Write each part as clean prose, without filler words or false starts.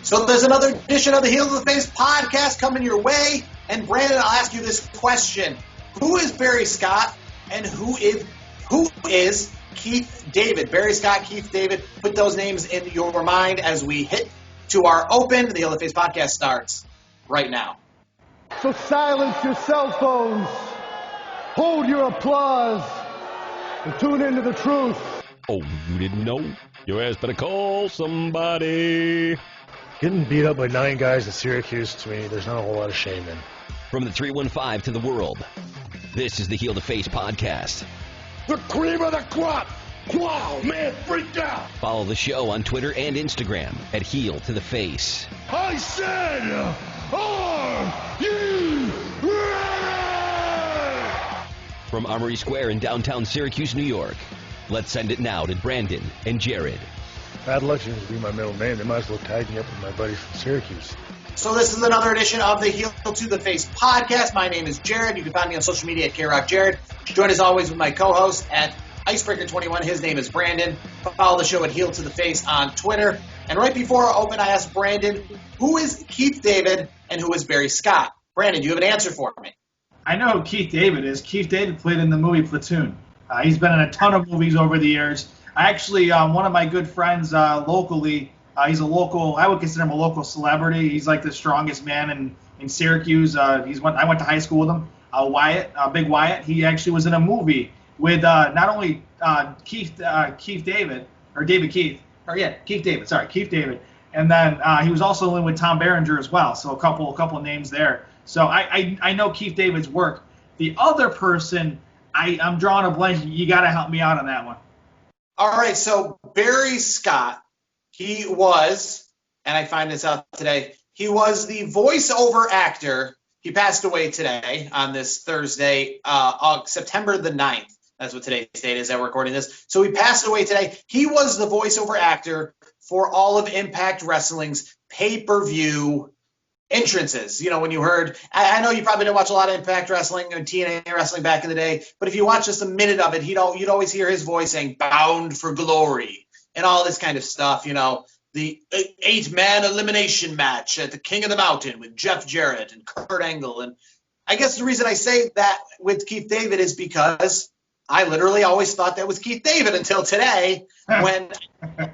So there's another edition of the Heel to the Face podcast coming your way. And Brandon, I'll ask you this question. Who is Barry Scott and who is Keith David? Barry Scott, Keith David, put those names in your mind as we hit to our open. The Heel to the Face podcast starts right now. So silence your cell phones, hold your applause, and tune into the truth. Oh, you didn't know? Your ass better call somebody. Getting beat up by 9 guys at Syracuse, to me, there's not a whole lot of shame in. From the 315 to the world, this is the Heel to Face podcast. The cream of the crop! Wow, man, freaked out! Follow the show on Twitter and Instagram at Heel to the Face. I said, are you ready? From Armory Square in downtown Syracuse, New York, let's send it now to Brandon and Jared. Bad luck seems to be my middle name. They might as well tag me up with my buddies from Syracuse. So this is another edition of the Heel to the Face podcast. My name is Jared. You can find me on social media at KRockJared. Join as always with my co-host at Icebreaker21. His name is Brandon. Follow the show at Heel to the Face on Twitter. And right before I open, I asked Brandon, who is Keith David and who is Barry Scott? Brandon, do you have an answer for me? I know who Keith David is. Keith David played in the movie Platoon. He's been in a ton of movies over the years. I actually, one of my good friends locally, he's a local, I would consider him a local celebrity. He's like the strongest man in Syracuse. I went to high school with him. Wyatt, Big Wyatt. He actually was in a movie with not only Keith David, or David Keith, Keith David. And then he was also in with Tom Berenger as well. So a couple names there. So I know Keith David's work. The other person, I'm drawing a blank. You got to help me out on that one. All right, so Barry Scott, he was, and I find this out today, he was the voiceover actor. He passed away today on this Thursday, September the 9th. That's what today's date is that we're recording this. So he passed away today. He was the voiceover actor for all of Impact Wrestling's pay-per-view entrances. You know, when you heard, I know you probably didn't watch a lot of Impact Wrestling and TNA Wrestling back in the day, but if you watch just a minute of it, you'd always hear his voice saying "Bound for Glory" and all this kind of stuff. You know, the 8-man elimination match at the King of the Mountain with Jeff Jarrett and Kurt Angle. And I guess the reason I say that with Keith David is because I literally always thought that was Keith David until today when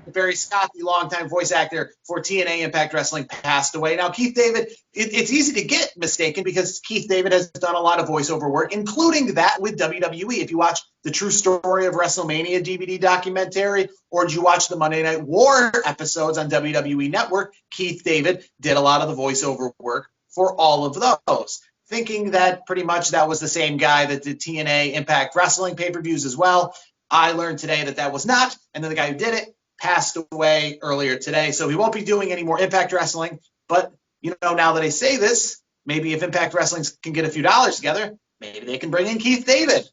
Barry Scott, the longtime voice actor for TNA Impact Wrestling, passed away. Now, Keith David, it's easy to get mistaken because Keith David has done a lot of voiceover work, including that with WWE. If you watch the True Story of WrestleMania DVD documentary, or did you watch the Monday Night War episodes on WWE Network, Keith David did a lot of the voiceover work for all of those. Thinking that pretty much that was the same guy that did TNA Impact Wrestling pay-per-views as well. I learned today that was not, and then the guy who did it passed away earlier today. So he won't be doing any more Impact Wrestling. But, you know, now that I say this, maybe if Impact Wrestling can get a few dollars together, maybe they can bring in Keith David.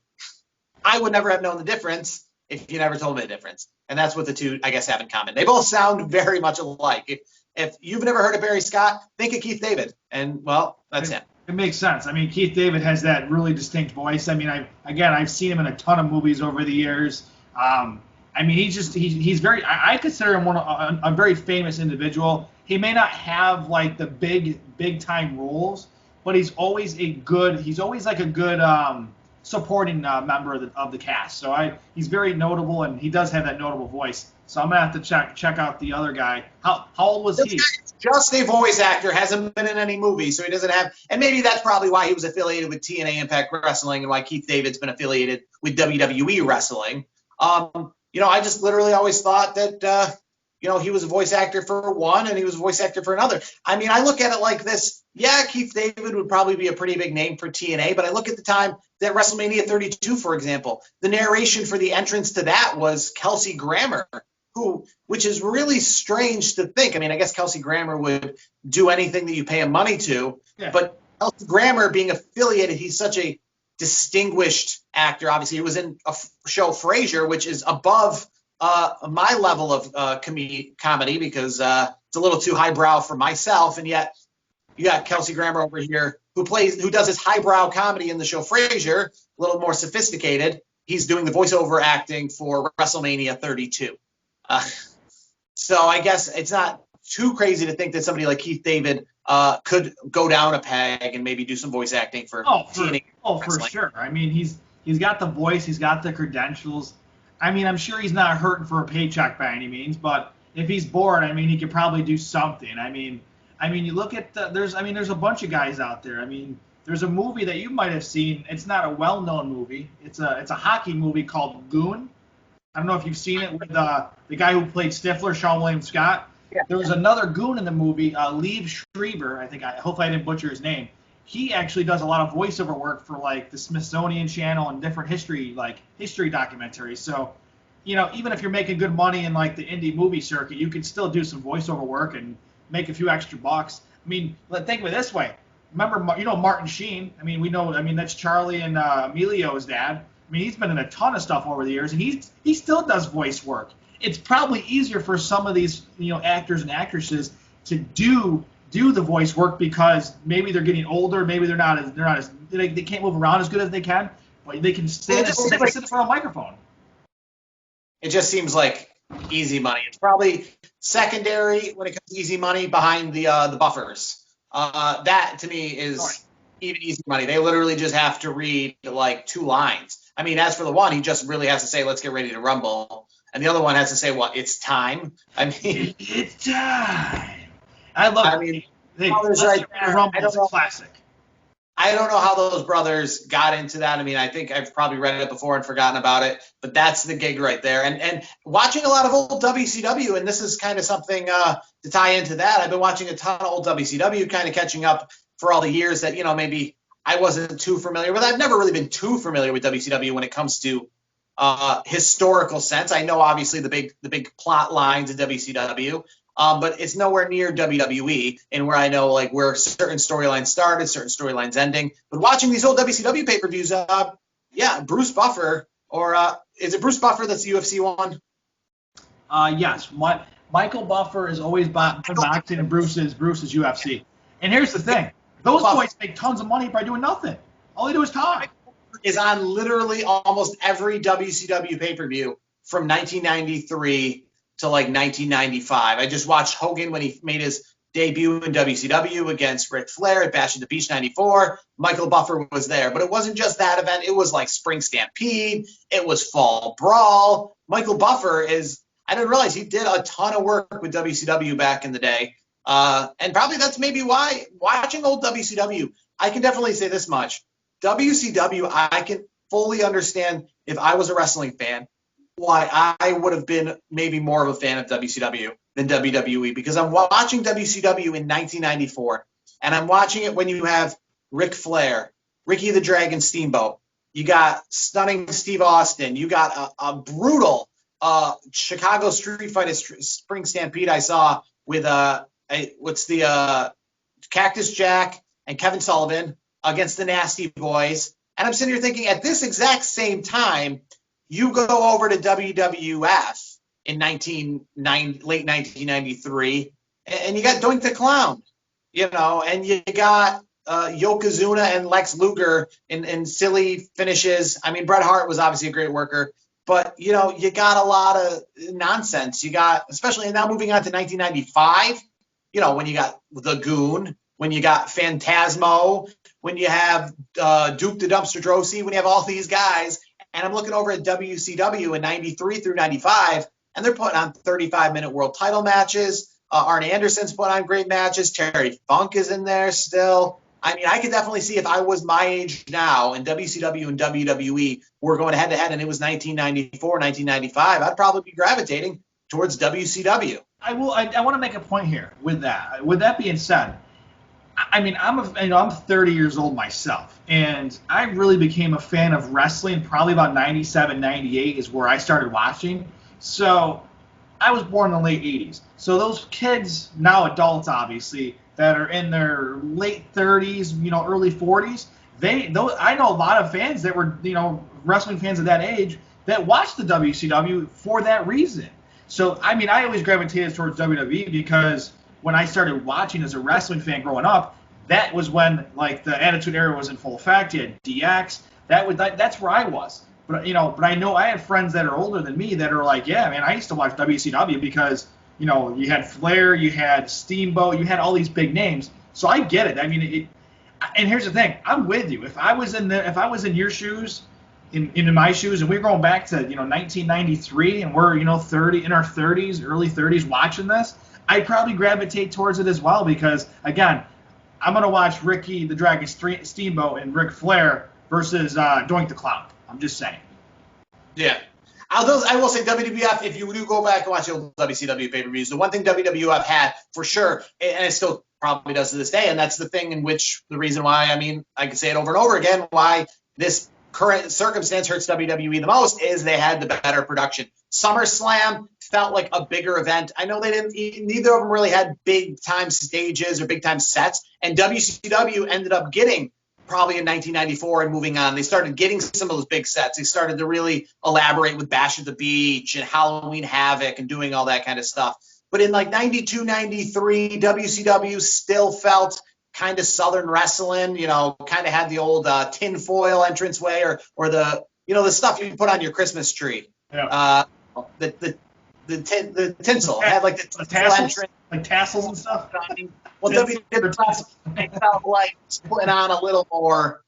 I would never have known the difference if you never told me the difference. And that's what the two, I guess, have in common. They both sound very much alike. If you've never heard of Barry Scott, think of Keith David. And, well, that's him. It makes sense. I mean, Keith David has that really distinct voice. I mean, I've seen him in a ton of movies over the years. I mean, he's very. I consider him a very famous individual. He may not have like the big time roles, but he's always like a good supporting member of the cast. So he's very notable, and he does have that notable voice. So I'm gonna have to check out the other guy. How old was he? Just a voice actor, hasn't been in any movies, so he doesn't have. And maybe that's probably why he was affiliated with TNA Impact Wrestling and why Keith David's been affiliated with WWE Wrestling. You know, I just literally always thought that you know, he was a voice actor for one and he was a voice actor for another. I mean, I look at it like this. Yeah, Keith David would probably be a pretty big name for TNA, but I look at the time that WrestleMania 32, for example, the narration for the entrance to that was Kelsey Grammer, which is really strange to think. I mean, I guess Kelsey Grammer would do anything that you pay him money to, but Kelsey Grammer being affiliated, he's such a distinguished actor. Obviously, he was in a show Frasier, which is above my level of comedy because it's a little too highbrow for myself. And yet you got Kelsey Grammer over here who does his highbrow comedy in the show Frasier, a little more sophisticated. He's doing the voiceover acting for WrestleMania 32. So I guess it's not too crazy to think that somebody like Keith David could go down a peg and maybe do some voice acting for TNA. For sure. I mean, he's got the voice, he's got the credentials. I mean, I'm sure he's not hurting for a paycheck by any means, but if he's bored, I mean, he could probably do something. I mean, you look at there's a bunch of guys out there. I mean, there's a movie that you might have seen. It's not a well-known movie. It's a hockey movie called Goon. I don't know if you've seen it with the guy who played Stifler, Sean William Scott. Yeah. There was another goon in the movie, Liev Schreiber. Hopefully I didn't butcher his name. He actually does a lot of voiceover work for like the Smithsonian Channel and different history documentaries. So, even if you're making good money in like the indie movie circuit, you can still do some voiceover work and make a few extra bucks. I mean, think of it this way. Remember, Martin Sheen. I mean, that's Charlie and Emilio's dad. I mean, he's been in a ton of stuff over the years, and he still does voice work. It's probably easier for some of these actors and actresses to do the voice work because maybe they're getting older, maybe they can't move around as good as they can, but they can sit in front of a microphone. It just seems like easy money. It's probably secondary when it comes to easy money behind the buffers. That to me is even easy money. They literally just have to read like 2 lines. I mean, as for the one, he just really has to say, "Let's get ready to rumble," and the other one has to say, "What? It's time." I mean, it's time. Rumble is a classic. I don't know how those brothers got into that. I mean, I think I've probably read it before and forgotten about it, but that's the gig right there. And watching a lot of old WCW, and this is kind of something to tie into that. I've been watching a ton of old WCW, kind of catching up for all the years that maybe I wasn't too familiar with. I've never really been too familiar with WCW when it comes to historical sense. I know obviously the big plot lines of WCW, but it's nowhere near WWE, and where I know like where certain storylines started, certain storylines ending. But watching these old WCW pay-per-views, Bruce Buffer, or is it Bruce Buffer that's the UFC one? Yes, Michael Buffer is always boxing, and Bruce is UFC. And here's the thing. Those boys make tons of money by doing nothing. All they do is talk. Is on literally almost every WCW pay-per-view from 1993 to like 1995. I just watched Hogan when he made his debut in WCW against Ric Flair at Bash at the Beach 94. Michael Buffer was there. But it wasn't just that event. It was like Spring Stampede. It was Fall Brawl. Michael Buffer I didn't realize he did a ton of work with WCW back in the day. And probably that's maybe why watching old WCW, I can definitely say this much. WCW, I can fully understand if I was a wrestling fan, why I would have been maybe more of a fan of WCW than WWE, because I'm watching WCW in 1994, and I'm watching it when you have Ric Flair, Ricky the Dragon Steamboat, you got stunning Steve Austin, you got a brutal Chicago street fight at Spring Stampede I saw with Cactus Jack and Kevin Sullivan against the Nasty Boys. And I'm sitting here thinking, at this exact same time, you go over to WWF in late 1993, and you got Doink the Clown, and you got Yokozuna and Lex Luger in silly finishes. I mean, Bret Hart was obviously a great worker, but, you got a lot of nonsense. You got, especially now moving on to 1995, when you got The Goon, when you got Phantasmo, when you have Duke the Dumpster Drosy, when you have all these guys, and I'm looking over at WCW in 93 through 95, and they're putting on 35-minute world title matches. Arn Anderson's putting on great matches. Terry Funk is in there still. I mean, I could definitely see if I was my age now and WCW and WWE were going head-to-head and it was 1994, 1995, I'd probably be gravitating towards WCW. I want to make a point here with that. With that being said, I mean, I'm 30 years old myself, and I really became a fan of wrestling probably about 97, 98 is where I started watching. So I was born in the late 80s. So those kids, now adults obviously, that are in their late 30s, early 40s, I know a lot of fans that were, wrestling fans of that age that watched the WCW for that reason. So, I mean, I always gravitated towards WWE because when I started watching as a wrestling fan growing up, that was when like the Attitude Era was in full effect. You had DX. That's where I was. But I know I had friends that are older than me that are like, yeah, man, I used to watch WCW because you had Flair, you had Steamboat, you had all these big names. So I get it. I mean, and here's the thing. I'm with you. If I was in your shoes, in my shoes, and we're going back to 1993, and we're 30 in our 30s, early 30s, watching this, I'd probably gravitate towards it as well because again, I'm gonna watch Ricky the Dragon Steamboat and Ric Flair versus Doink the Clown. I'm just saying. Yeah. I will say WWF, if you do go back and watch the old WCW pay-per-views, the one thing WWF had for sure, and it still probably does to this day, and that's the thing in which the reason why, I can say it over and over again, why this current circumstance hurts WWE the most is they had the better production. SummerSlam felt like a bigger event. I know neither of them really had big time stages or big time sets, and WCW ended up getting probably in 1994 and moving on. They started getting some of those big sets. They started to really elaborate with Bash at the Beach and Halloween Havoc and doing all that kind of stuff. But in like 92, 93, WCW still felt kind of Southern wrestling, kind of had the old tinfoil entranceway or the, the stuff you put on your Christmas tree. Yeah. The tinsel. It had like the tassels, like tassels and stuff. Well, WWE felt like putting on a little more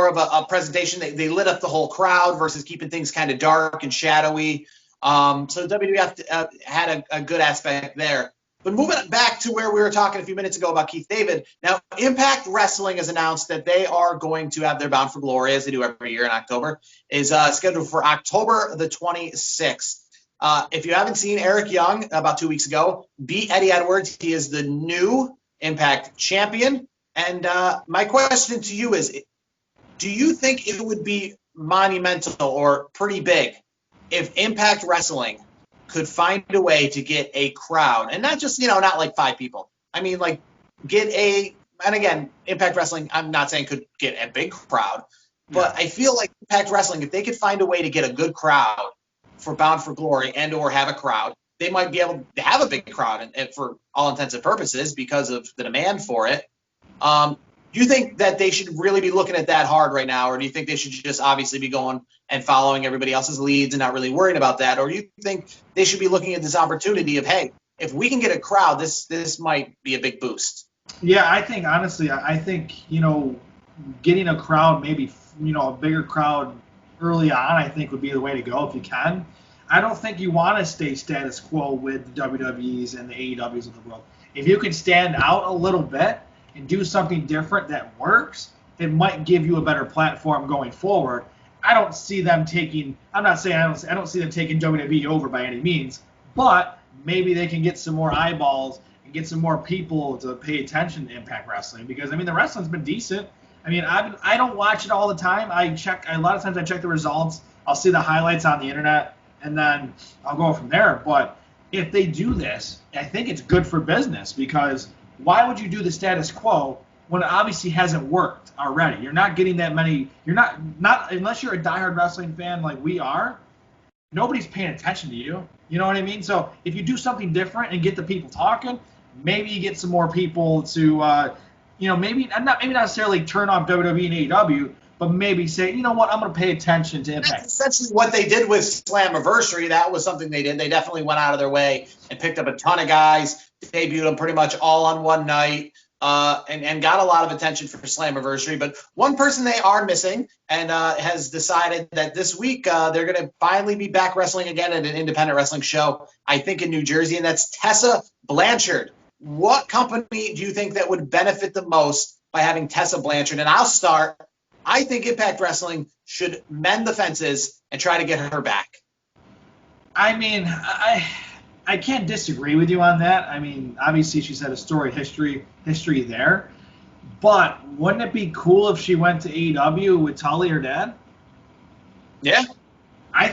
of a presentation. They lit up the whole crowd versus keeping things kind of dark and shadowy. So WWF had a good aspect there. But moving back to where we were talking a few minutes ago about Keith David, now Impact Wrestling has announced that they are going to have their Bound for Glory, as they do every year in October, is scheduled for October the 26th. If you haven't seen, Eric Young, about 2 weeks ago, beat Eddie Edwards. He is the new Impact champion. And my question to you is, do you think it would be monumental or pretty big if Impact Wrestling could find a way to get a crowd, and not just, not like 5 people. I mean, like and again, Impact Wrestling, I'm not saying could get a big crowd, but I feel like Impact Wrestling, if they could find a way to get a good crowd for Bound for Glory and or have a crowd, they might be able to have a big crowd and for all intents and purposes because of the demand for it. Do you think that they should really be looking at that hard right now, or do you think they should just obviously be going and following everybody else's leads and not really worrying about that? Or do you think they should be looking at this opportunity of, hey, if we can get a crowd, this might be a big boost? Yeah, I think, honestly, getting a crowd, maybe, a bigger crowd early on, I think would be the way to go if you can. I don't think you want to stay status quo with the WWEs and the AEWs of the world. If you can stand out a little bit and do something different that works, it might give you a better platform going forward. I don't see them taking – I'm not saying I don't see them taking WWE over by any means, but maybe they can get some more eyeballs and get some more people to pay attention to Impact Wrestling because, the wrestling's been decent. I don't watch it all the time. A lot of times I check the results. I'll see the highlights on the internet, and then I'll go from there. But if they do this, I think it's good for business because why would you do the status quo when it obviously hasn't worked already? You're not getting that many. You're not unless you're a diehard wrestling fan like we are. Nobody's paying attention to you. You know what I mean? So if you do something different and get the people talking, maybe you get some more people to, maybe not necessarily turn off WWE and AEW, but maybe say, you know what, I'm going to pay attention to Impact. That's essentially what they did with Slammiversary. That was something they did. They definitely went out of their way and picked up a ton of guys, debuted them pretty much all on one night, and got a lot of attention for Slammiversary. But one person they are missing and has decided that this week they're going to finally be back wrestling again at an independent wrestling show, I think in New Jersey, and that's Tessa Blanchard. What company do you think that would benefit the most by having Tessa Blanchard? And I'll start. I think Impact Wrestling should mend the fences and try to get her back. I can't disagree with you on that. Obviously she's had a storied history there. But wouldn't it be cool if she went to AEW with Tully, her dad? Yeah. I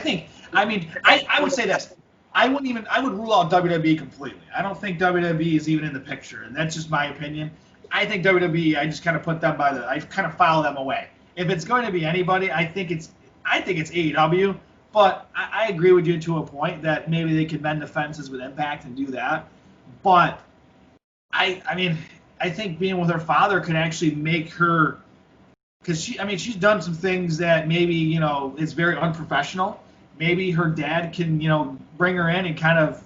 would say this. I would rule out WWE completely. I don't think WWE is even in the picture, and that's just my opinion. I think WWE, I just kind of put them I kind of file them away. If it's going to be anybody, I think it's AEW, but I agree with you to a point that maybe they could mend the fences with Impact and do that. But I think being with her father could actually make her, because she's done some things that maybe, is very unprofessional. Maybe her dad can, bring her in and kind of,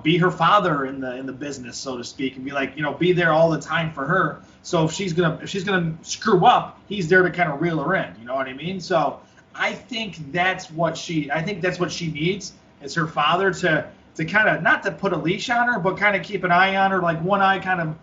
be her father in the business, so to speak, and be like, be there all the time for her. So if she's gonna screw up, he's there to kind of reel her in. You know what I mean? So I think that's what she needs, is her father to kind of, not to put a leash on her, but kind of keep an eye on her, like one eye kind of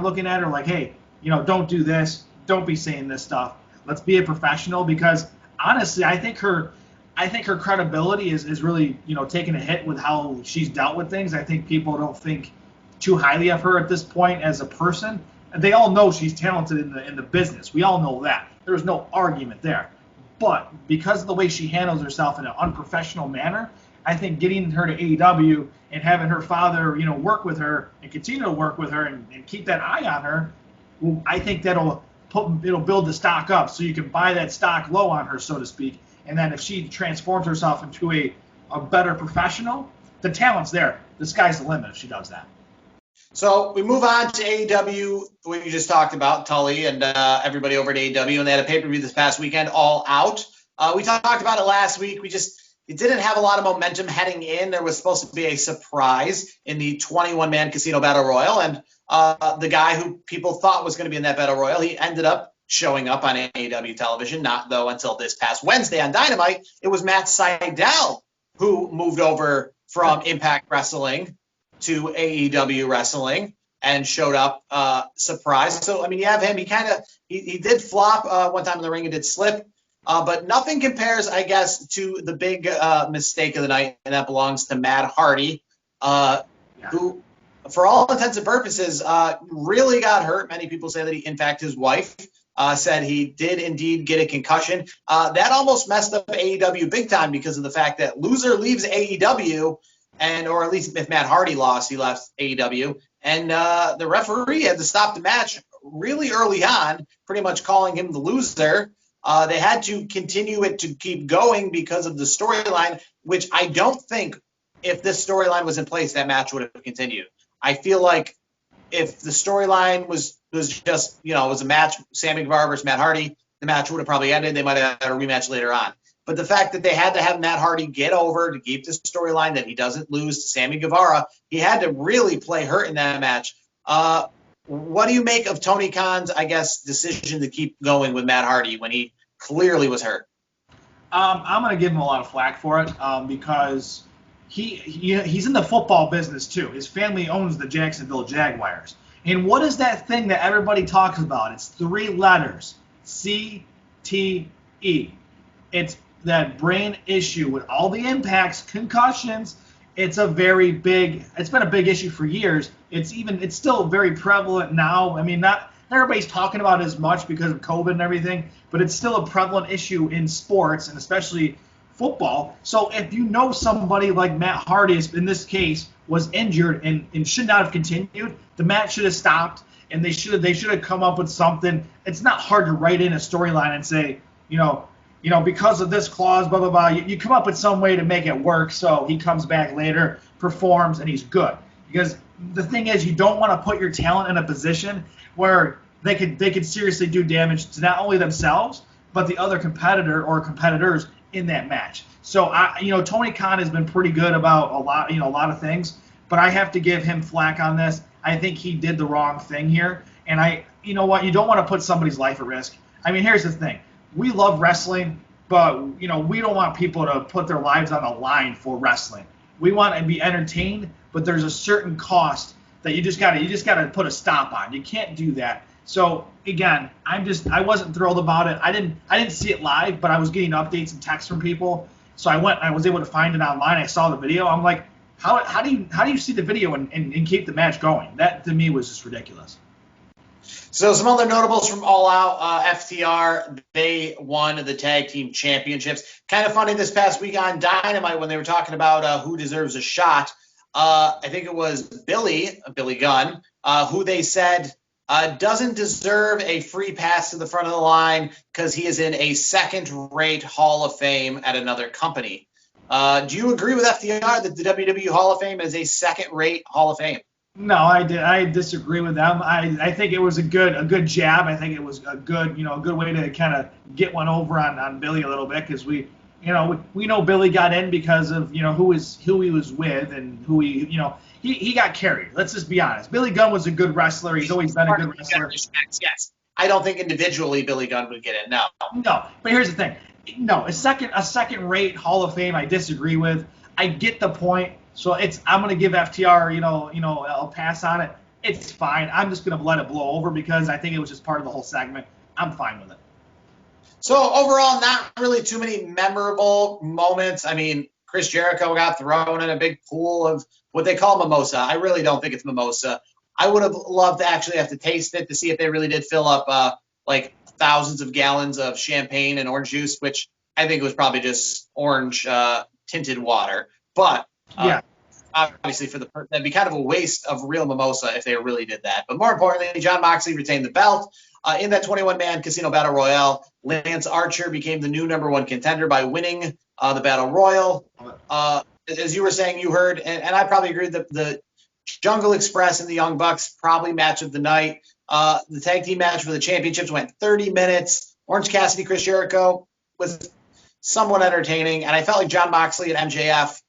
looking at her like, hey, don't do this, don't be saying this stuff. Let's be a professional, because honestly, I think her credibility is really, taking a hit with how she's dealt with things. I think people don't think too highly of her at this point as a person. And they all know she's talented in the business. We all know that. There's no argument there. But because of the way she handles herself in an unprofessional manner, I think getting her to AEW and having her father, work with her and continue to work with her and keep that eye on her, well, I think it'll build the stock up, so you can buy that stock low on her, so to speak. And then if she transforms herself into a better professional, the talent's there. The sky's the limit if she does that. So we move on to AEW, what you just talked about, Tully and everybody over at AEW, and they had a pay-per-view this past weekend, All Out. We talked about it last week. It didn't have a lot of momentum heading in. There was supposed to be a surprise in the 21-man Casino Battle Royal, and the guy who people thought was going to be in that Battle Royal, he ended up showing up on AEW television, not though until this past Wednesday on Dynamite. It was Matt Sydel who moved over from Impact Wrestling to AEW Wrestling and showed up, surprise. So, you have him. He did flop one time in the ring and did slip, but nothing compares, I guess, to the big mistake of the night, and that belongs to Matt Hardy, who, for all intents and purposes, really got hurt. Many people say that in fact, his wife said he did indeed get a concussion. That almost messed up AEW big time, because of the fact that loser leaves AEW, or at least if Matt Hardy lost, he left AEW, and the referee had to stop the match really early on, pretty much calling him the loser. They had to continue it to keep going because of the storyline, which I don't think, if this storyline was in place, that match would have continued. I feel like if the storyline was just, it was a match, Sammy Guevara versus Matt Hardy, the match would have probably ended. They might have had a rematch later on. But the fact that they had to have Matt Hardy get over to keep the storyline that he doesn't lose to Sammy Guevara, he had to really play hurt in that match. What do you make of Tony Khan's, I guess, decision to keep going with Matt Hardy when he clearly was hurt? I'm going to give him a lot of flack for it, because he's in the football business too. His family owns the Jacksonville Jaguars. And what is that thing that everybody talks about? It's 3 letters, CTE. It's that brain issue with all the impacts, concussions. It's been a big issue for years. It's still very prevalent now. Not everybody's talking about it as much because of COVID and everything, but it's still a prevalent issue in sports, and especially football. So if you know somebody like Matt Hardy, in this case, was injured and should not have continued, the match should have stopped, and they should have come up with something. It's not hard to write in a storyline and say, because of this clause, blah, blah, blah. You come up with some way to make it work so he comes back later, performs, and he's good. Because the thing is, you don't want to put your talent in a position where they could seriously do damage to not only themselves, but the other competitor or competitors in that match. So Tony Khan has been pretty good about a lot of things, but I have to give him flack on this. I think he did the wrong thing here, and you don't want to put somebody's life at risk. Here's the thing: we love wrestling, but we don't want people to put their lives on the line for wrestling. We want to be entertained, but there's a certain cost that you just gotta put a stop on. You can't do that. So again, I wasn't thrilled about it. I didn't see it live, but I was getting updates and texts from people. So I was able to find it online. I saw the video. I'm like, how do you see the video and keep the match going? That to me was just ridiculous. So some other notables from All Out, FTR, they won the tag team championships. Kind of funny this past week on Dynamite when they were talking about who deserves a shot. I think it was Billy Gunn, who they said doesn't deserve a free pass to the front of the line because he is in a second-rate Hall of Fame at another company. Do you agree with FTR that the WWE Hall of Fame is a second-rate Hall of Fame? No, I disagree with them. I think it was a good jab. I think it was a good way to kind of get one over on Billy a little bit, because we we know Billy got in because of who he was with and who he got carried. Let's just be honest. Billy Gunn was a good wrestler. He's always been a good wrestler. Yes. I don't think individually Billy Gunn would get in. No. No, but here's the thing. No, a second-rate Hall of Fame I disagree with. I get the point. So I'm gonna give FTR I'll pass on it. It's fine. I'm just gonna let it blow over because I think it was just part of the whole segment. I'm fine with it. So overall, not really too many memorable moments. I mean, Chris Jericho got thrown in a big pool of what they call mimosa. I really don't think it's mimosa. I would have loved to actually have to taste it to see if they really did fill up like thousands of gallons of champagne and orange juice, which I think was probably just orange tinted water. But yeah, obviously that'd be kind of a waste of real mimosa if they really did that. But more importantly, Jon Moxley retained the belt. In that 21-man Casino Battle Royale, Lance Archer became the new #1 contender by winning the Battle Royal. As you were saying, you heard, and I probably agree that the Jungle Express and the Young Bucks probably match of the night. The tag team match for the championships went 30 minutes. Orange Cassidy, Chris Jericho was somewhat entertaining, and I felt like Jon Moxley and MJF,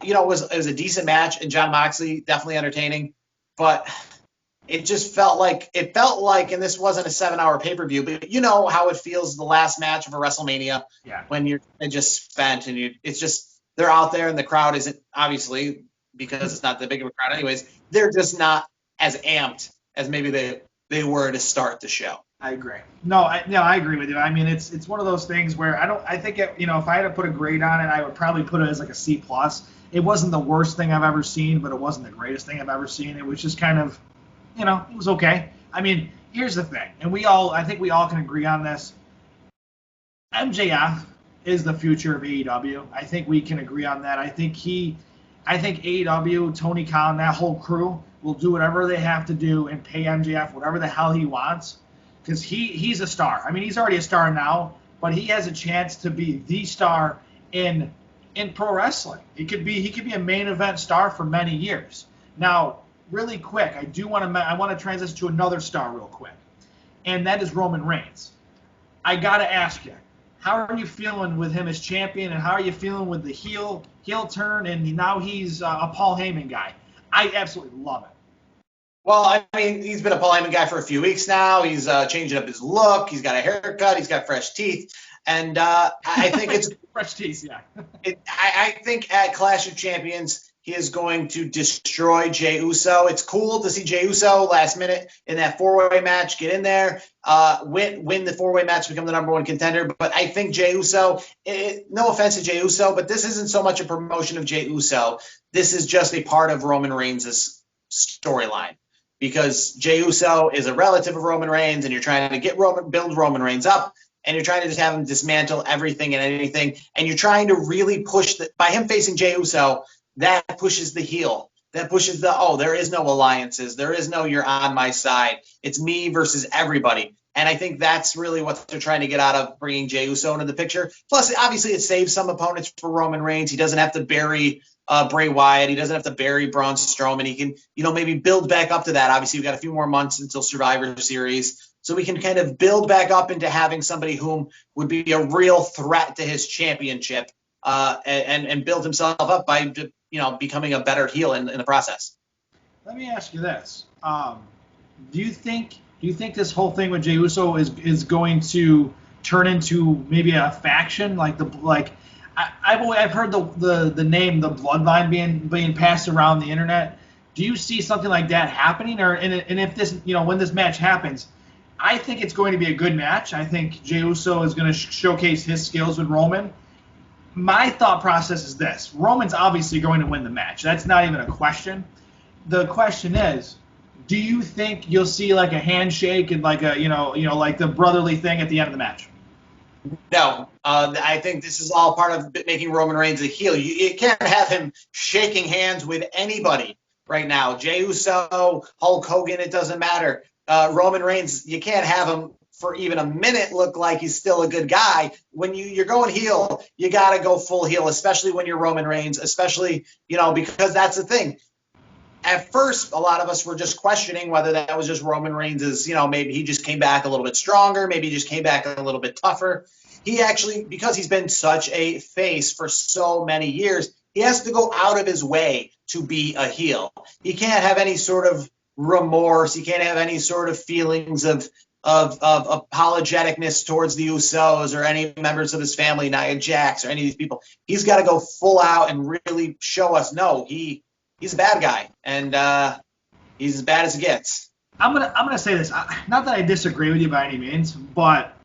it was a decent match, and Jon Moxley definitely entertaining, but it just felt like, and this wasn't a 7-hour pay-per-view, but you know how it feels the last match of a WrestleMania when you're just spent and it's just they're out there and the crowd isn't, obviously because it's not that big of a crowd anyways, they're just not as amped as maybe they were to start the show. I agree. No, I agree with you. I mean, it's one of those things where I think if I had to put a grade on it, I would probably put it as like a C+. It wasn't the worst thing I've ever seen, but it wasn't the greatest thing I've ever seen. It was just kind of, it was okay. I mean, here's the thing, and I think we all can agree on this. MJF is the future of AEW. I think we can agree on that. I think AEW, Tony Khan, that whole crew will do whatever they have to do and pay MJF whatever the hell he wants, because he's a star. I mean, he's already a star now, but he has a chance to be the star in pro wrestling. He could be a main event star for many years. Now, really quick, I want to transition to another star real quick, and that is Roman Reigns. I got to ask you, how are you feeling with him as champion, and how are you feeling with the heel turn, and now he's a Paul Heyman guy? I absolutely love it. Well, I mean, he's been a Paul Heyman guy for a few weeks now. He's changing up his look. He's got a haircut. He's got fresh teeth. And I think it's fresh teeth, yeah. I think at Clash of Champions, he is going to destroy Jey Uso. It's cool to see Jey Uso last minute in that 4-way match, get in there, win the 4-way match, become the #1 contender. But I think Jey Uso, no offense to Jey Uso, but this isn't so much a promotion of Jey Uso. This is just a part of Roman Reigns' storyline. Because Jey Uso is a relative of Roman Reigns, and you're trying to build Roman Reigns up, and you're trying to just have him dismantle everything and anything, and you're trying to really push by him facing Jey Uso, that pushes the heel. That pushes there is no alliances. There is no you're on my side. It's me versus everybody. And I think that's really what they're trying to get out of bringing Jey Uso into the picture. Plus, obviously, it saves some opponents for Roman Reigns. He doesn't have to bury Bray Wyatt. He doesn't have to bury Braun Strowman. He can, maybe build back up to that. Obviously, we've got a few more months until Survivor Series. So we can kind of build back up into having somebody whom would be a real threat to his championship and build himself up by, becoming a better heel in the process. Let me ask you this. Do you think this whole thing with Jey Uso is going to turn into maybe a faction I've heard the name, the Bloodline being passed around the internet. Do you see something like that happening, and if this, when this match happens, I think it's going to be a good match. I think Jey Uso is going to showcase his skills with Roman. My thought process is this: Roman's obviously going to win the match. That's not even a question. The question is, do you think you'll see like a handshake and like a like the brotherly thing at the end of the match? No, I think this is all part of making Roman Reigns a heel. You can't have him shaking hands with anybody right now. Jey Uso, Hulk Hogan, it doesn't matter. Roman Reigns, you can't have him for even a minute look like he's still a good guy. When you're going heel, you got to go full heel, especially when you're Roman Reigns, especially, because that's the thing. At first, a lot of us were just questioning whether that was just Roman Reigns' maybe he just came back a little bit stronger, maybe he just came back a little bit tougher. he actually, because he's been such a face for so many years, he has to go out of his way to be a heel. He can't have any sort of remorse. He can't have any sort of feelings of apologeticness towards the Usos or any members of his family, Nia Jax or any of these people. He's got to go full out and really show us, no, he's a bad guy, and he's as bad as it gets. I'm gonna say this. Not that I disagree with you by any means, but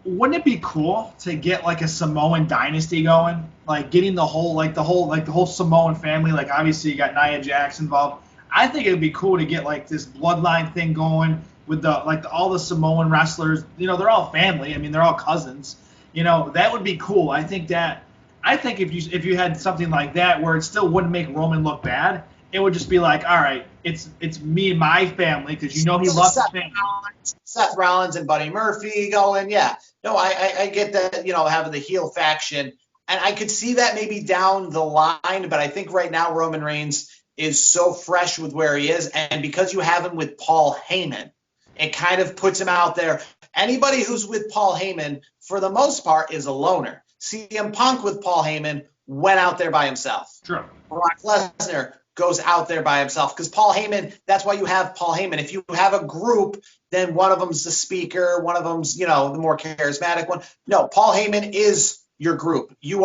wouldn't it be cool to get like a Samoan dynasty going? Like getting the whole Samoan family. Like obviously you got Nia Jax involved. I think it would be cool to get like this bloodline thing going with all the Samoan wrestlers. You know, they're all family. I mean, they're all cousins. You know, that would be cool. I think if you had something like that where it still wouldn't make Roman look bad, it would just be like, all right, it's me and my family, because you know he loves his family. Seth Rollins and Buddy Murphy going, yeah. No, I get that, you know, having the heel faction. And I could see that maybe down the line, but I think right now Roman Reigns is so fresh with where he is. And because you have him with Paul Heyman, it kind of puts him out there. Anybody who's with Paul Heyman, for the most part, is a loner. CM Punk with Paul Heyman went out there by himself. True. Brock Lesnar goes out there by himself because Paul Heyman, that's why you have Paul Heyman. If you have a group, then one of them's the speaker, one of them's, you know, the more charismatic one. No, Paul Heyman is your group. You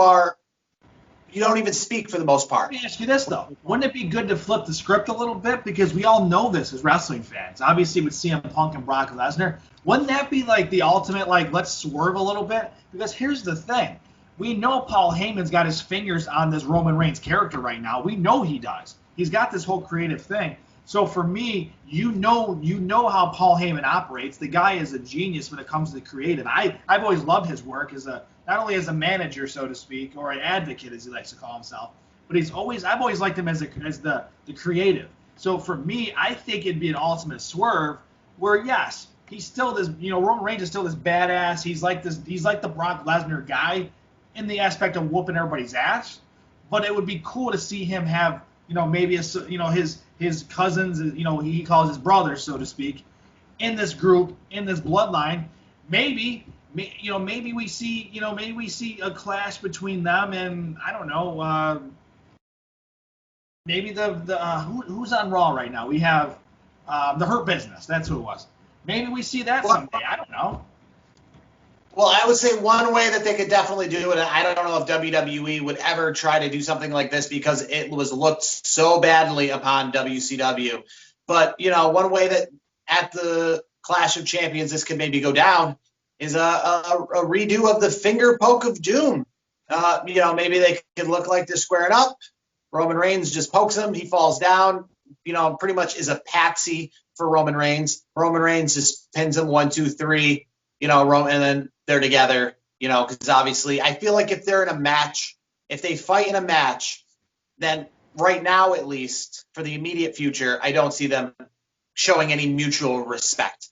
don't even speak for the most part. Let me ask you this, though. Wouldn't it be good to flip the script a little bit? Because we all know this as wrestling fans. Obviously, with CM Punk and Brock Lesnar, wouldn't that be like the ultimate, like, let's swerve a little bit? Because here's the thing. We know Paul Heyman's got his fingers on this Roman Reigns character right now. We know he does. He's got this whole creative thing. So for me, you know how Paul Heyman operates. The guy is a genius when it comes to creative. I've always loved his work as not only as a manager, so to speak, or an advocate, as he likes to call himself, but I've always liked him as the creative. So for me, I think it'd be an ultimate swerve where, yes, he's still this, you know, Roman Reigns is still this badass. He's like the Brock Lesnar guy in the aspect of whooping everybody's ass. But it would be cool to see him have, you know, maybe his cousins, you know, he calls his brothers, so to speak, in this group, in this bloodline. Maybe we see a clash between them, and I don't know, maybe who's on Raw right now? We have the Hurt Business. That's who it was. Maybe we see that someday. I don't know. Well, I would say one way that they could definitely do it, and I don't know if WWE would ever try to do something like this because it was looked so badly upon WCW. But, you know, one way that at the Clash of Champions this could maybe go down is a redo of the finger poke of doom. You know, maybe they could look like they're squaring up. Roman Reigns just pokes him. He falls down, you know, pretty much is a patsy for Roman Reigns. Roman Reigns just pins him 1, 2, 3, you know, and then they're together, you know, because obviously I feel like if they're in a match, if they fight in a match, then right now, at least for the immediate future, I don't see them showing any mutual respect,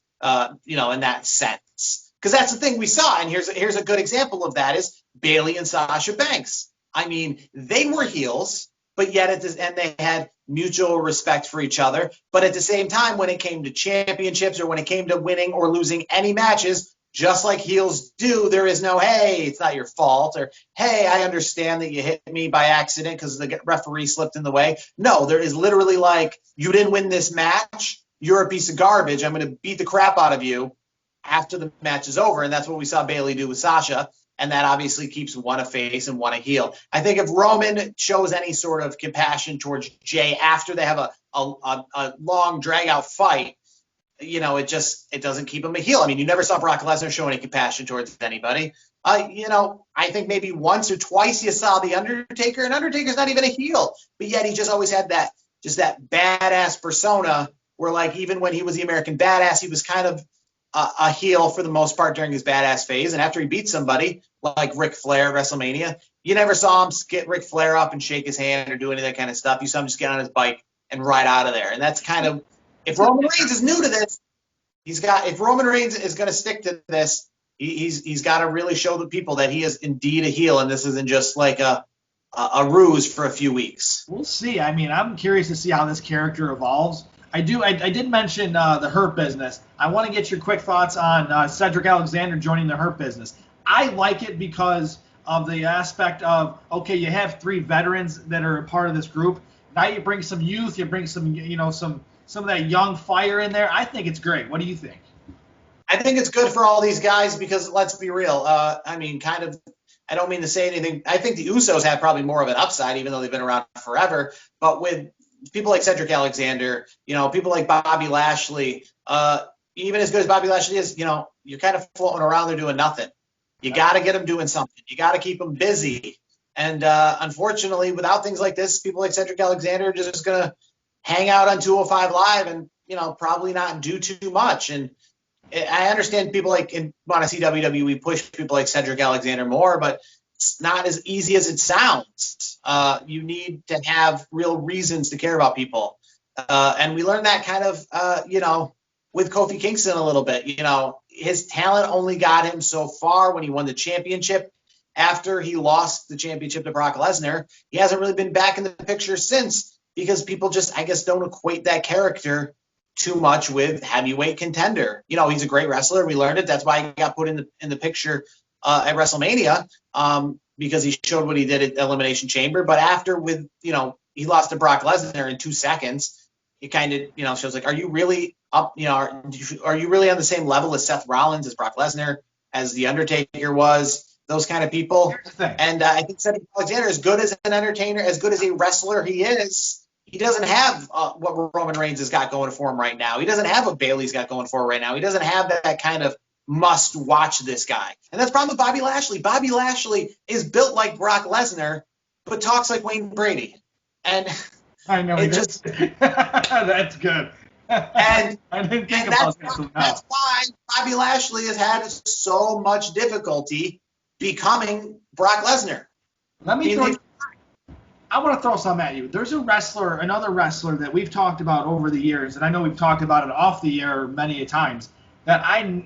you know, in that sense. Because that's the thing we saw. And here's a good example of that is Bailey and Sasha Banks. I mean, they were heels, but yet and they had mutual respect for each other. But at the same time, when it came to championships or when it came to winning or losing any matches, just like heels do, there is no, hey, it's not your fault, or, hey, I understand that you hit me by accident because the referee slipped in the way. No, there is literally like, you didn't win this match. You're a piece of garbage. I'm going to beat the crap out of you after the match is over. And that's what we saw Bailey do with Sasha. And that obviously keeps one a face and one a heel. I think if Roman shows any sort of compassion towards Jay after they have a long drag-out fight, you know, it doesn't keep him a heel. I mean, you never saw Brock Lesnar show any compassion towards anybody. You know, I think maybe once or twice you saw The Undertaker, and Undertaker's not even a heel, but yet he just always had that badass persona where, like, even when he was the American Badass, he was kind of a heel for the most part during his badass phase. And after he beat somebody like Ric Flair at WrestleMania, you never saw him get Ric Flair up and shake his hand or do any of that kind of stuff. You saw him just get on his bike and ride out of there. And that's kind of, if Roman Reigns is new to this, if Roman Reigns is going to stick to this, he's got to really show the people that he is indeed a heel, and this isn't just like a ruse for a few weeks. We'll see. I mean, I'm curious to see how this character evolves. I did mention the Hurt Business. I want to get your quick thoughts on Cedric Alexander joining the Hurt Business. I like it because of the aspect of, okay, you have 3 veterans that are a part of this group. Now you bring some youth, you bring some, some of that young fire in there. I think it's great. What do you think? I think it's good for all these guys because let's be real. I mean, kind of, I don't mean to say anything. I think the Usos have probably more of an upside, even though they've been around forever. But with people like Cedric Alexander, people like Bobby Lashley, even as good as Bobby Lashley is, you're kind of floating around there doing nothing. You got to get them doing something. You got to keep them busy. And unfortunately, without things like this, people like Cedric Alexander are just going to hang out on 205 Live and, probably not do too much. And I understand people want to see WWE push people like Cedric Alexander more, but it's not as easy as it sounds. You need to have real reasons to care about people. And we learned that kind of, with Kofi Kingston a little bit. His talent only got him so far when he won the championship. After he lost the championship to Brock Lesnar, he hasn't really been back in the picture since because people just, I guess, don't equate that character too much with heavyweight contender. He's a great wrestler. We learned it. That's why he got put in the picture at WrestleMania because he showed what he did at Elimination Chamber. But after he lost to Brock Lesnar in 2 seconds, it kind of, shows like, are you really up? Are you really on the same level as Seth Rollins, as Brock Lesnar, as The Undertaker was? Those kind of people. And I think Cedric Alexander, as good as an entertainer, as good as a wrestler he is, he doesn't have what Roman Reigns has got going for him right now. He doesn't have what Bailey's got going for him right now. He doesn't have that kind of must-watch this guy. And that's the problem with Bobby Lashley. Bobby Lashley is built like Brock Lesnar, but talks like Wayne Brady. And I know it just that's good. And I didn't think about that. That's why Bobby Lashley has had so much difficulty becoming Brock Lesnar. I want to throw something at you. There's another wrestler that we've talked about over the years, and I know we've talked about it off the air many times, that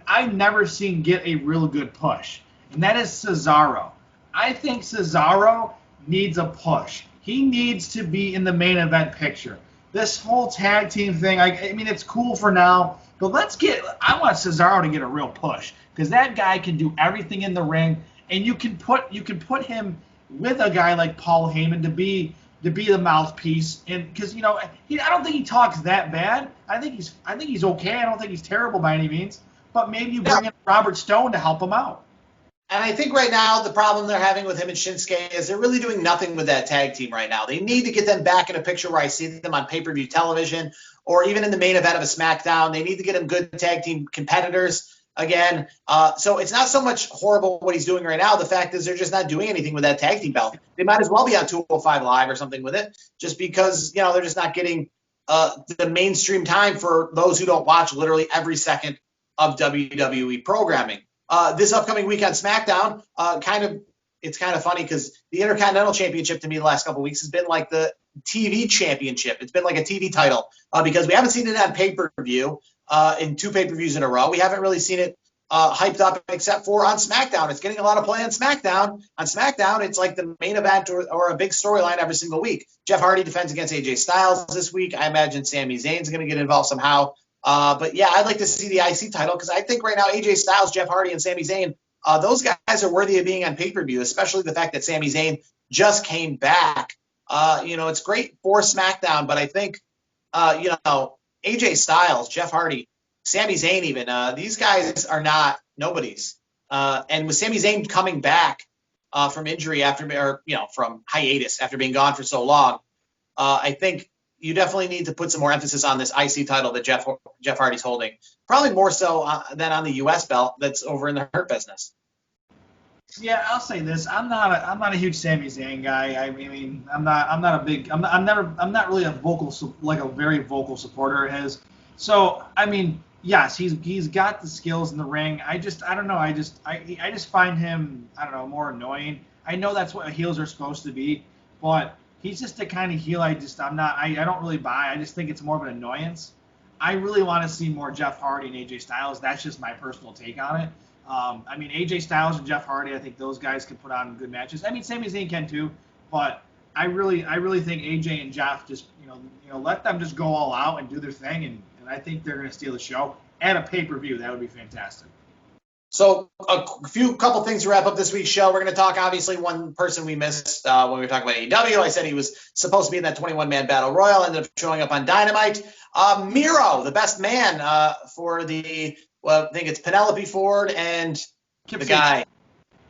I've never seen get a real good push, and that is Cesaro. I think Cesaro needs a push. He needs to be in the main event picture. This whole tag team thing, I mean, it's cool for now, but I want Cesaro to get a real push because that guy can do everything in the ring, and you can put him with a guy like Paul Heyman to be the mouthpiece, and because I don't think he talks that bad. I think he's okay. I don't think he's terrible by any means. But maybe you bring in Robert Stone to help him out. And I think right now the problem they're having with him and Shinsuke is they're really doing nothing with that tag team right now. They need to get them back in a picture where I see them on pay-per-view television or even in the main event of a SmackDown. They need to get them good tag team competitors again. So it's not so much horrible what he's doing right now. The fact is they're just not doing anything with that tag team belt. They might as well be on 205 Live or something with it just because, they're just not getting the mainstream time for those who don't watch literally every second of WWE programming. This upcoming week on SmackDown, it's kind of funny because the Intercontinental Championship to me the last couple of weeks has been like the TV championship. It's been like a TV title because we haven't seen it on pay-per-view in 2 pay-per-views in a row. We haven't really seen it hyped up except for on SmackDown. It's getting a lot of play on SmackDown. On SmackDown, it's like the main event or a big storyline every single week. Jeff Hardy defends against AJ Styles this week. I imagine Sami Zayn's going to get involved somehow. But yeah, I'd like to see the IC title because I think right now AJ Styles, Jeff Hardy, and Sami Zayn, those guys are worthy of being on pay-per-view, especially the fact that Sami Zayn just came back. It's great for SmackDown, but I think, AJ Styles, Jeff Hardy, Sami Zayn even, these guys are not nobodies. And with Sami Zayn coming back from injury from hiatus after being gone for so long, I think you definitely need to put some more emphasis on this IC title that Jeff Hardy's holding. Probably more so than on the U.S. belt that's over in the Hurt Business. Yeah, I'll say this: I'm not a huge Sami Zayn guy. I mean, I'm not really a very vocal supporter of his. So I mean, yes, he's got the skills in the ring. I don't know. I just find him more annoying. I know that's what heels are supposed to be, but he's just the kind of heel I don't really buy. I just think it's more of an annoyance. I really want to see more Jeff Hardy and AJ Styles. That's just my personal take on it. I mean, AJ Styles and Jeff Hardy, I think those guys can put on good matches. I mean, Sami Zayn can too, but I really think AJ and Jeff just, let them just go all out and do their thing, and I think they're going to steal the show at a pay-per-view. That would be fantastic. So couple things to wrap up this week's show. We're going to talk, obviously, one person we missed when we were talking about AEW. I said he was supposed to be in that 21-man battle royal, ended up showing up on Dynamite. Miro, the best man for I think it's Penelope Ford and the guy.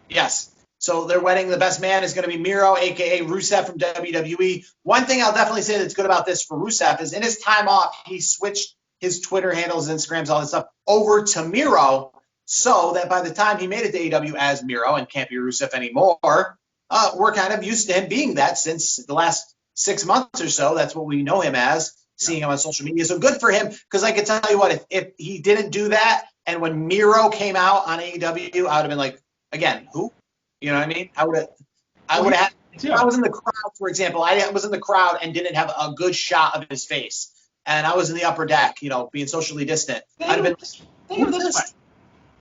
Yes. So their wedding, the best man is going to be Miro, a.k.a. Rusev from WWE. One thing I'll definitely say that's good about this for Rusev is in his time off, he switched his Twitter handles, Instagrams, all this stuff over to Miro, so that by the time he made it to AEW as Miro and can't be Rusev anymore, we're kind of used to him being that since the last 6 months or so. That's what we know him as, seeing him on social media. So good for him, because I can tell you what, if he didn't do that, and when Miro came out on AEW, I would have been like, again, who? You know what I mean? I would have had, if I was in the crowd, for example, I was in the crowd and didn't have a good shot of his face, and I was in the upper deck, being socially distant. I'd have been, think of this way.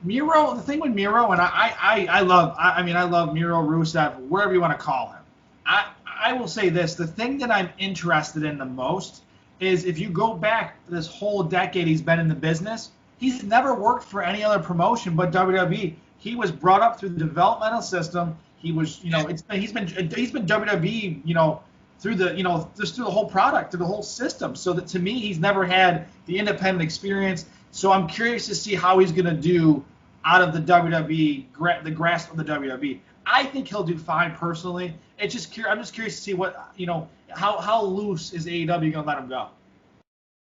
Miro, the thing with Miro, and I love Miro, Rusev, wherever you want to call him. I will say this, the thing that I'm interested in the most is if you go back this whole decade he's been in the business, he's never worked for any other promotion but WWE. He was brought up through the developmental system. He was, he's been WWE, through the, just through the whole product, through the whole system. So that to me, he's never had the independent experience. So I'm curious to see how he's going to do out of the WWE, the grasp of the WWE. I think he'll do fine personally. I'm just curious to see what, how loose is AEW going to let him go.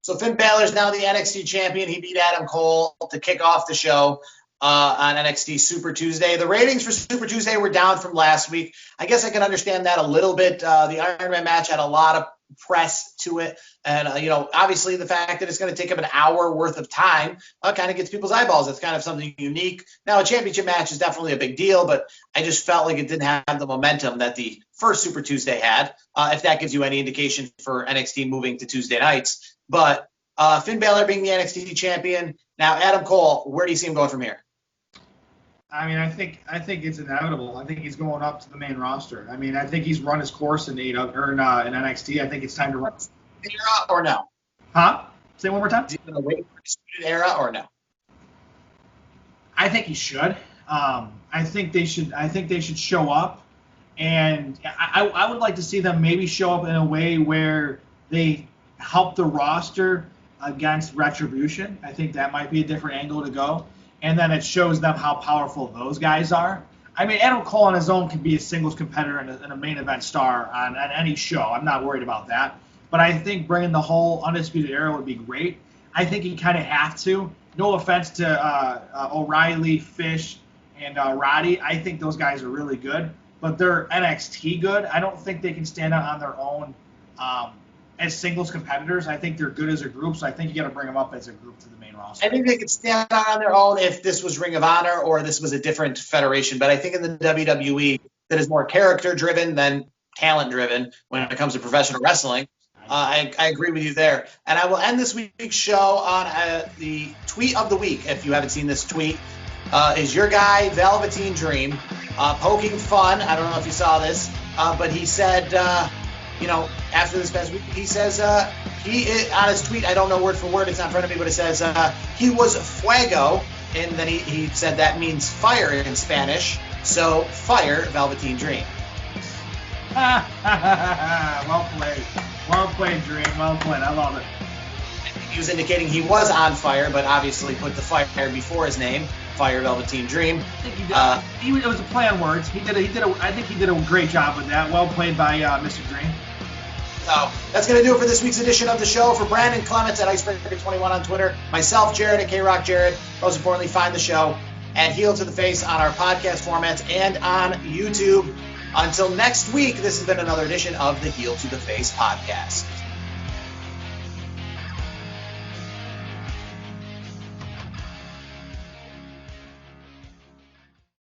So Finn Balor's now the NXT champion. He beat Adam Cole to kick off the show on NXT Super Tuesday. The ratings for Super Tuesday were down from last week. I guess I can understand that a little bit. The Iron Man match had a lot of press to it. And, obviously the fact that it's going to take up an hour worth of time kind of gets people's eyeballs. It's kind of something unique. Now, a championship match is definitely a big deal, but I just felt like it didn't have the momentum that the first Super Tuesday had, if that gives you any indication for NXT moving to Tuesday nights. But Finn Balor being the NXT champion. Now, Adam Cole, where do you see him going from here? I mean, I think it's inevitable. I think he's going up to the main roster. I mean, I think he's run his course in NXT. I think it's time to run. Era or no? Huh? Say it one more time. Is he going to wait for Disputed Era or no? I think he should. I think they should show up, and I would like to see them maybe show up in a way where they help the roster against Retribution. I think that might be a different angle to go. And then it shows them how powerful those guys are. I mean, Adam Cole on his own could be a singles competitor and a main event star on any show. I'm not worried about that. But I think bringing the whole Undisputed Era would be great. I think you kind of have to. No offense to O'Reilly, Fish, and Roddy. I think those guys are really good. But they're NXT good. I don't think they can stand out on their own as singles competitors. I think they're good as a group. So I think you got to bring them up as a group to the main roster. I think they could stand out on their own if this was Ring of Honor or this was a different federation. But I think in the WWE, that is more character-driven than talent-driven when it comes to professional wrestling. I agree with you there. And I will end this week's show on the tweet of the week. If you haven't seen this tweet, is your guy, Velveteen Dream, poking fun. I don't know if you saw this, but he said, after this past week, he says on his tweet, I don't know word for word, it's not in front of me, but it says he was fuego, and then he said that means fire in Spanish, so fire Velveteen Dream. Well played, Dream, well played, I love it. He was indicating he was on fire, but obviously put the fire before his name, Fire Velveteen Dream. I think he did. It was a play on words. I think he did a great job with that. Well played by Mr. Dream. So that's going to do it for this week's edition of the show. For Brandon Clements at Icebreaker21 on Twitter, myself, Jared at KRock Jared. Most importantly, find the show at Heel to the Face on our podcast formats and on YouTube. Until next week, this has been another edition of the Heel to the Face podcast.